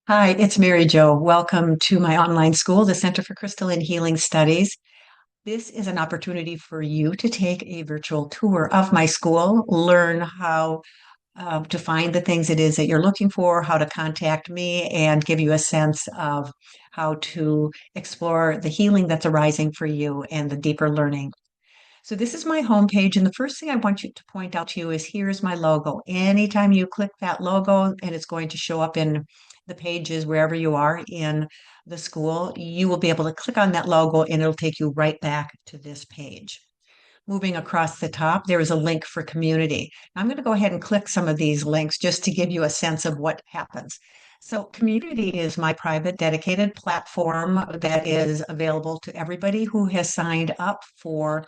Hi, it's maryjo. Welcome to my online school, the Center for Crystalline Healing Studies. This is an opportunity for you to take a virtual tour of my school, learn how to find the things it is that you're looking for, how to contact me, and give you a sense of how to explore the healing that's arising for you and the deeper learning. So this is my homepage, and the first thing I want you to point out to you is here's my logo. Anytime you click that logo, and it's going to show up in the pages wherever you are in the school, you will be able to click on that logo and it'll take you right back to this page. Moving across the top, there is a link for community. I'm going to go ahead and click some of these links just to give you a sense of what happens. So community is my private dedicated platform that is available to everybody who has signed up for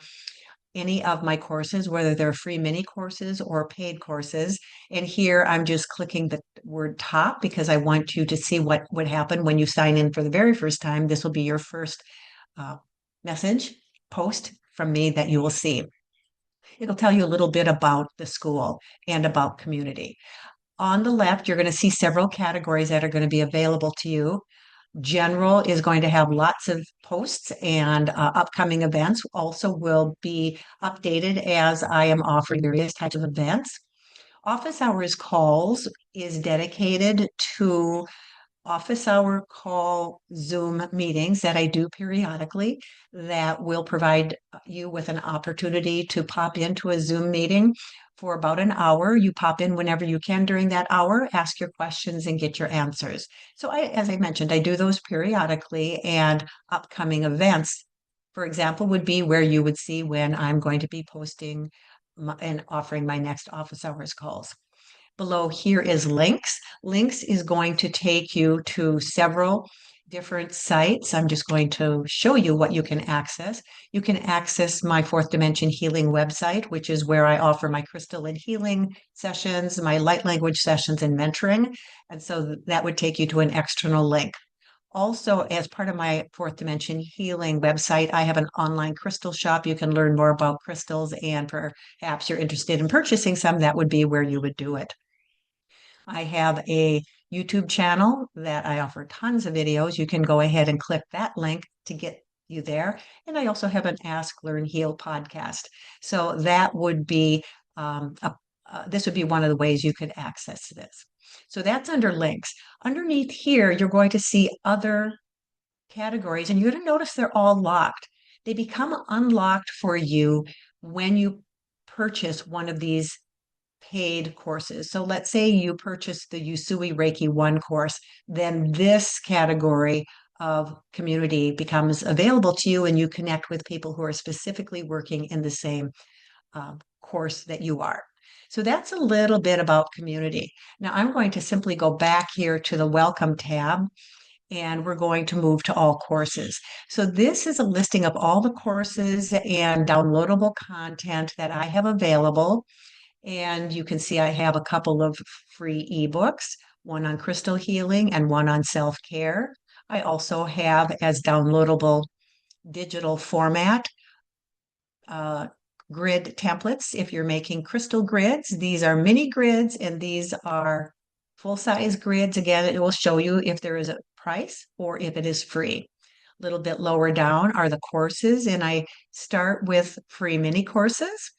any of my courses, whether they're free mini courses or paid courses. And here I'm just clicking the word top because I want you to see what would happen when you sign in for the very first time. This will be your first uh, message post from me that you will see. It'll tell you a little bit about the school and about community. On the left, you're going to see several categories that are going to be available to you. General is going to have lots of posts and upcoming events also will be updated as I am offering various types of events. Office hours calls is dedicated to office hour call Zoom meetings that I do periodically that will provide you with an opportunity to pop into a Zoom meeting for about an hour. You pop in whenever you can during that hour, ask your questions and get your answers. So as I mentioned, I do those periodically, and upcoming events, for example, would be where you would see when I'm going to be posting and offering my next office hours calls. Below here is links. Links is going to take you to several different sites. I'm just going to show you what you can access. You can access my Fourth Dimension Healing website, which is where I offer my crystal and healing sessions, my light language sessions, and mentoring. And so that would take you to an external link. Also, as part of my Fourth Dimension Healing website, I have an online crystal shop. You can learn more about crystals, and perhaps you're interested in purchasing some. That would be where you would do it. I have a YouTube channel that I offer tons of videos. You can go ahead and click that link to get you there. And I also have an Ask, Learn, Heal podcast. So that would be this would be one of the ways you could access this. So that's under links. Underneath here, you're going to see other categories, and you're going to notice they're all locked. They become unlocked for you when you purchase one of these paid courses. So let's say you purchase the Usui Reiki 1 course, then this category of community becomes available to you and you connect with people who are specifically working in the same course that you are. So that's a little bit about community. Now I'm going to simply go back here to the Welcome tab and we're going to move to all courses. So this is a listing of all the courses and downloadable content that I have available. And you can see I have a couple of free ebooks, one on crystal healing and one on self-care. I also have as downloadable digital format uh, grid templates. If you're making crystal grids, these are mini grids and these are full-size grids. Again, it will show you if there is a price or if it is free. A little bit lower down are the courses, and I start with free mini courses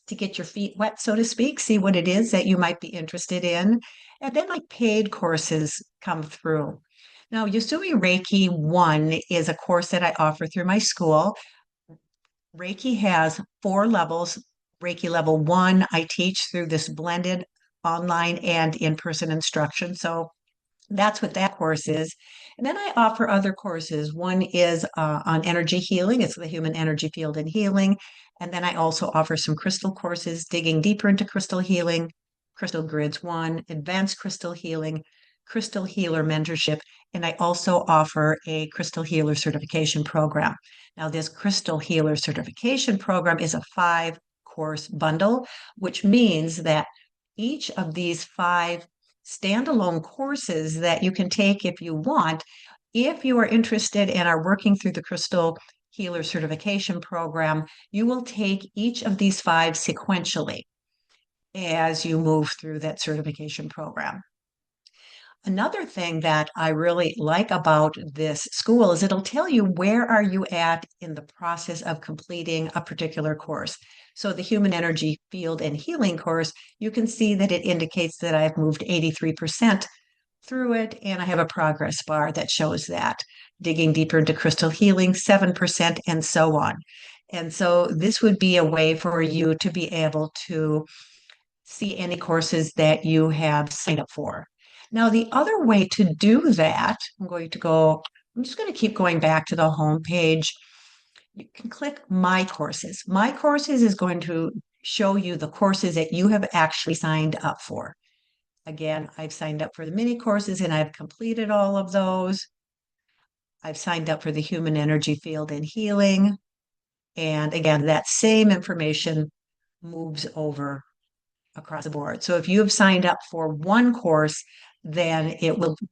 to get your feet wet, so to speak, see what it is that you might be interested in. And then my paid courses come through. Now, Yusui Reiki 1 is a course that I offer through my school. Reiki has 4 levels. Reiki level 1, I teach through this blended online and in-person instruction. So that's what that course is. And then I offer other courses. One is on energy healing. It's the human energy field and healing. And then I also offer some crystal courses, digging deeper into crystal healing, Crystal Grids 1, Advanced Crystal Healing, Crystal Healer Mentorship. And I also offer a Crystal Healer certification program. Now, this Crystal Healer certification program is a 5-course bundle, which means that each of these 5 standalone courses that you can take if you want. If you are interested and are working through the Crystal Healer Certification Program, you will take each of these 5 sequentially as you move through that certification program. Another thing that I really like about this school is it'll tell you where are you at in the process of completing a particular course. So the Human Energy Field and Healing course, you can see that it indicates that I've moved 83% through it, and I have a progress bar that shows that. Digging deeper into crystal healing, 7%, and so on. And so this would be a way for you to be able to see any courses that you have signed up for. Now, the other way to do that, I'm just going to keep going back to the home page. You can click My Courses. My Courses is going to show you the courses that you have actually signed up for. Again, I've signed up for the mini courses and I've completed all of those. I've signed up for the Human Energy Field and Healing. And again, that same information moves over across the board. So if you have signed up for one course, then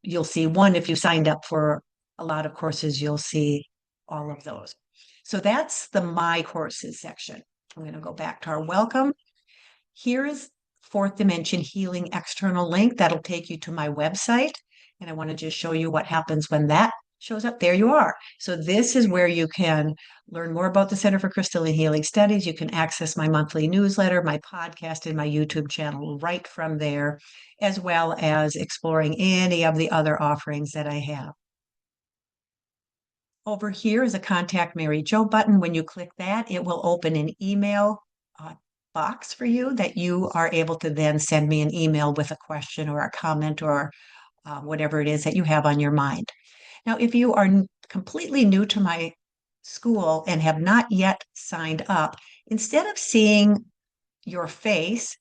you'll see one. If you signed up for a lot of courses, you'll see all of those. So that's the My Courses section. I'm going to go back to our welcome. Here is Fourth Dimension Healing external link that'll take you to my website. And I want to just show you what happens when that shows up. There you are. So this is where you can learn more about the Center for Crystalline Healing Studies. You can access my monthly newsletter, my podcast, and my YouTube channel right from there, as well as exploring any of the other offerings that I have. Over here is a Contact Mary Jo button. When you click that, it will open an email box for you that you are able to then send me an email with a question or a comment or whatever it is that you have on your mind. Now, if you are completely new to my school and have not yet signed up, instead of seeing your face,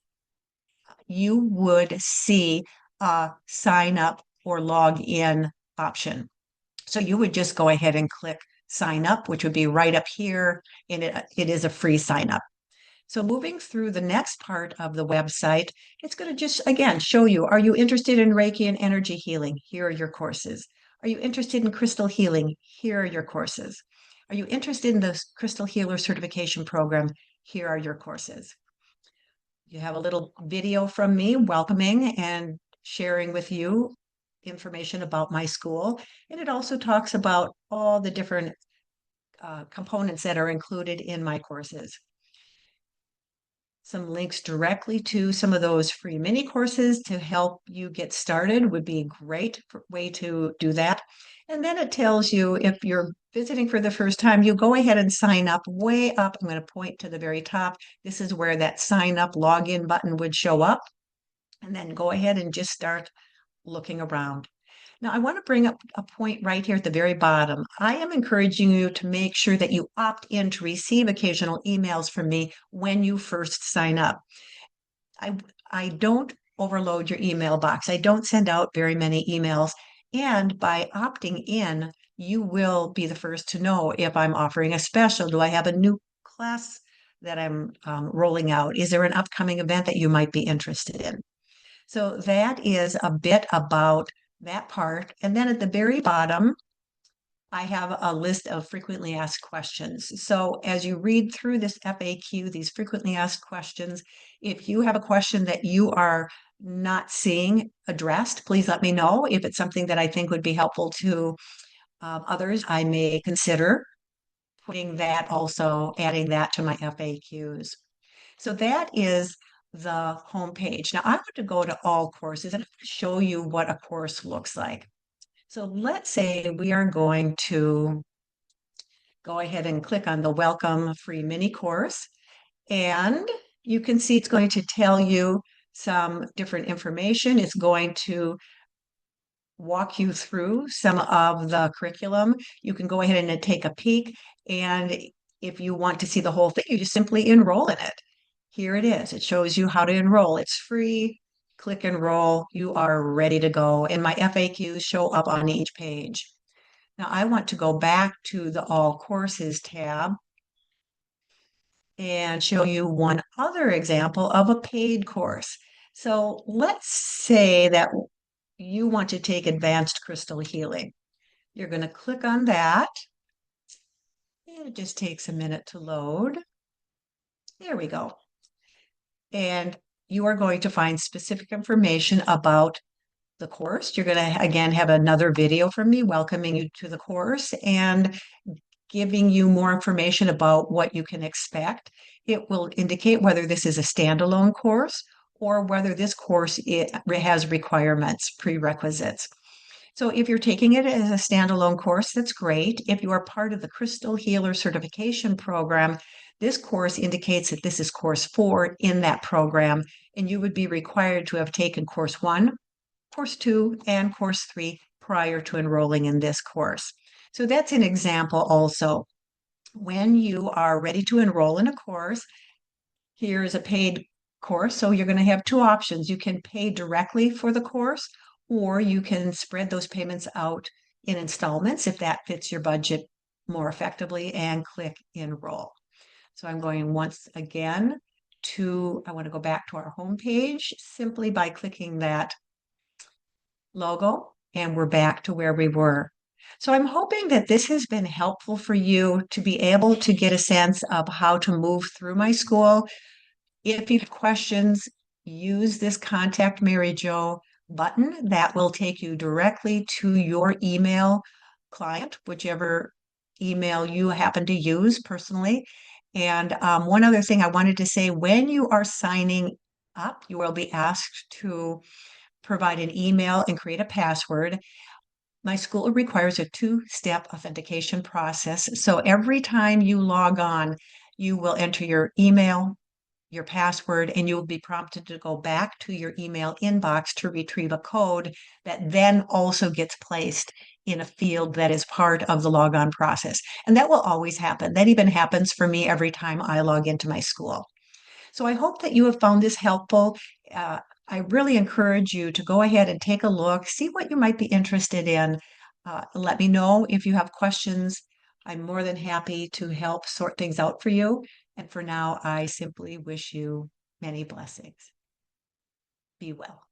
you would see a sign up or log in option. So you would just go ahead and click sign up, which would be right up here, and it is a free sign up. So moving through the next part of the website, it's going to just, again, show you, are you interested in Reiki and energy healing? Here are your courses. Are you interested in crystal healing? Here are your courses. Are you interested in the Crystal Healer Certification Program? Here are your courses. You have a little video from me welcoming and sharing with you information about my school. And it also talks about all the different components that are included in my courses. Some links directly to some of those free mini courses to help you get started would be a great way to do that. And then it tells you if you're visiting for the first time, you go ahead and sign up way up. I'm going to point to the very top. This is where that sign up login button would show up. And then go ahead and just start looking around. Now, I want to bring up a point right here at the very bottom. I am encouraging you to make sure that you opt in to receive occasional emails from me when you first sign up. I don't overload your email box. I don't send out very many emails. And by opting in, you will be the first to know if I'm offering a special. Do I have a new class that I'm rolling out? Is there an upcoming event that you might be interested in? So that is a bit about that part. And then at the very bottom, I have a list of frequently asked questions. So as you read through this FAQ, these frequently asked questions, if you have a question that you are not seeing addressed, please let me know. If it's something that I think would be helpful to others, I may consider putting that also, adding that to my FAQs. So that is the home page. Now I want to go to all courses and show you what a course looks like. So let's say we are going to go ahead and click on the welcome free mini course. And you can see it's going to tell you some different information. It's going to walk you through some of the curriculum. You can go ahead and take a peek. And if you want to see the whole thing, you just simply enroll in it. Here it is. It shows you how to enroll. It's free. Click enroll. You are ready to go. And my FAQs show up on each page. Now I want to go back to the All Courses tab and show you one other example of a paid course. So let's say that you want to take advanced crystal healing. You're going to click on that. And it just takes a minute to load. There we go. And you are going to find specific information about the course. You're going to again have another video from me welcoming you to the course and giving you more information about what you can expect. It will indicate whether this is a standalone course or whether this course has requirements, prerequisites. So if you're taking it as a standalone course, that's great. If you are part of the Crystal Healer Certification Program, this course indicates that this is course 4 in that program, and you would be required to have taken course 1, course 2, and course 3 prior to enrolling in this course. So that's an example also. When you are ready to enroll in a course, here is a paid course. So you're going to have two options. You can pay directly for the course, or you can spread those payments out in installments if that fits your budget more effectively, and click enroll. So I'm going once again I want to go back to our home page simply by clicking that logo, and we're back to where we were. So I'm hoping that this has been helpful for you to be able to get a sense of how to move through my school. If you have questions, use this Contact Mary Jo button that will take you directly to your email client, whichever email you happen to use personally. And one other thing I wanted to say, when you are signing up, you will be asked to provide an email and create a password. My school requires a two-step authentication process. So every time you log on, you will enter your email, your password, and you will be prompted to go back to your email inbox to retrieve a code that then also gets placed in a field that is part of the logon process. And that will always happen. That even happens for me every time I log into my school. So I hope that you have found this helpful. I really encourage you to go ahead and take a look, see what you might be interested in. Let me know if you have questions. I'm more than happy to help sort things out for you. And for now, I simply wish you many blessings. Be well.